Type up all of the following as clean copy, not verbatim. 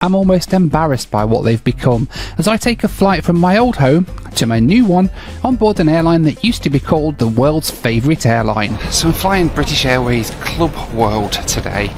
I'm almost embarrassed by what they've become as I take a flight from my old home to my new one on board an airline that used to be called the world's favourite airline. So I'm flying British Airways Club World today,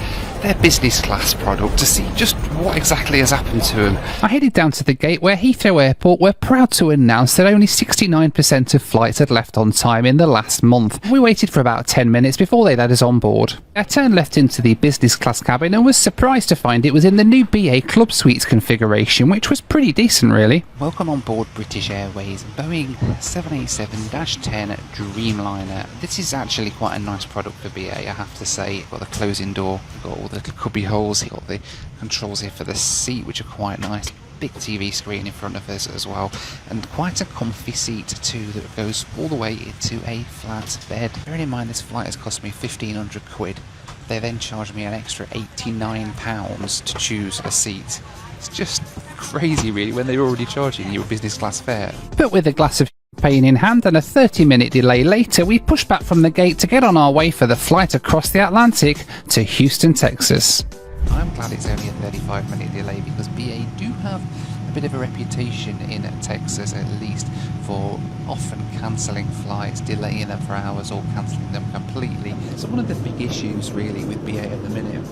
their business class product, to see just what exactly has happened to them. I headed down to the gate where Heathrow Airport were proud to announce that only 69% of flights had left on time in the last month. We waited for about 10 minutes before they let us on board. I turned left into the business class cabin and was surprised to find it was in the new BA Club Suites configuration, which was pretty decent really. Welcome on board British Airways Boeing 787-10 Dreamliner. This is actually quite a nice product for BA, I have to say. You've got the closing door, you've got all the little cubby holes, you've got the controls here for the seat, which are quite nice. Big TV screen in front of us as well, and quite a comfy seat too that goes all the way into a flat bed. Bearing in mind this flight has cost me 1,500 quid. They then charged me an extra £89 to choose a seat. It's just crazy really when they're already charging you a business class fare. But with a glass of champagne in hand and a 30-minute delay later, we pushed back from the gate to get on our way for the flight across the Atlantic to Houston, Texas. I'm glad it's only a 35-minute delay because BA do have a bit of a reputation in Texas, at least, for often cancelling flights, delaying them for hours or cancelling them completely. So one of the big issues really with BA at the minute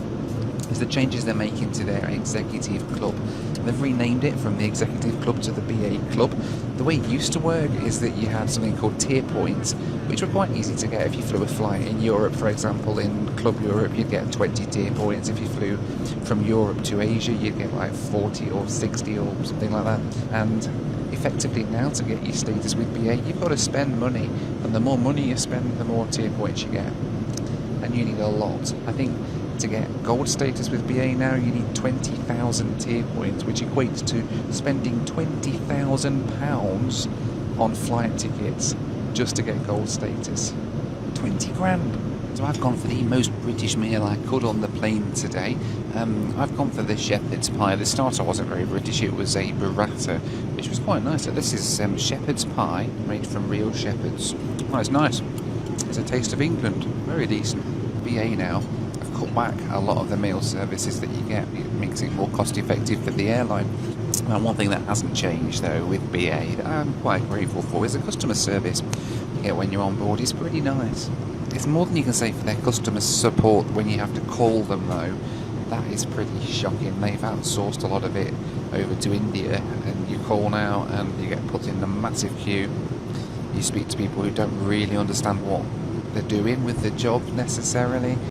is the changes they're making to their executive club. They've renamed it from the executive club to the BA club. The way it used to work is that you had something called tier points, which were quite easy to get if you flew a flight in Europe, for example. In Club Europe you'd get 20 tier points. If you flew from Europe to Asia you'd get like 40 or 60 or something like that. And effectively now, to get your status with BA, you've got to spend money, and the more money you spend the more tier points you get, and you need a lot. I think to get gold status with BA now you need 20,000 tier points, which equates to spending £20,000 on flight tickets just to get gold status. 20 grand. So I've gone for the most British meal I could on the plane today. I've gone for the shepherd's pie. The starter wasn't very British, it was a burrata, which was quite nice. So this is shepherd's pie made from real shepherds. Oh, it's nice. It's a taste of England. Very decent. BA now cut back a lot of the meal services that you get. It makes it more cost effective for the airline. And one thing that hasn't changed though with BA that I'm quite grateful for is the customer service you get when you're on board is pretty nice. It's more than you can say for their customer support when you have to call them though. That is pretty shocking. They've outsourced a lot of it over to India, and you call now and you get put in a massive queue. You speak to people who don't really understand what they're doing with the job necessarily.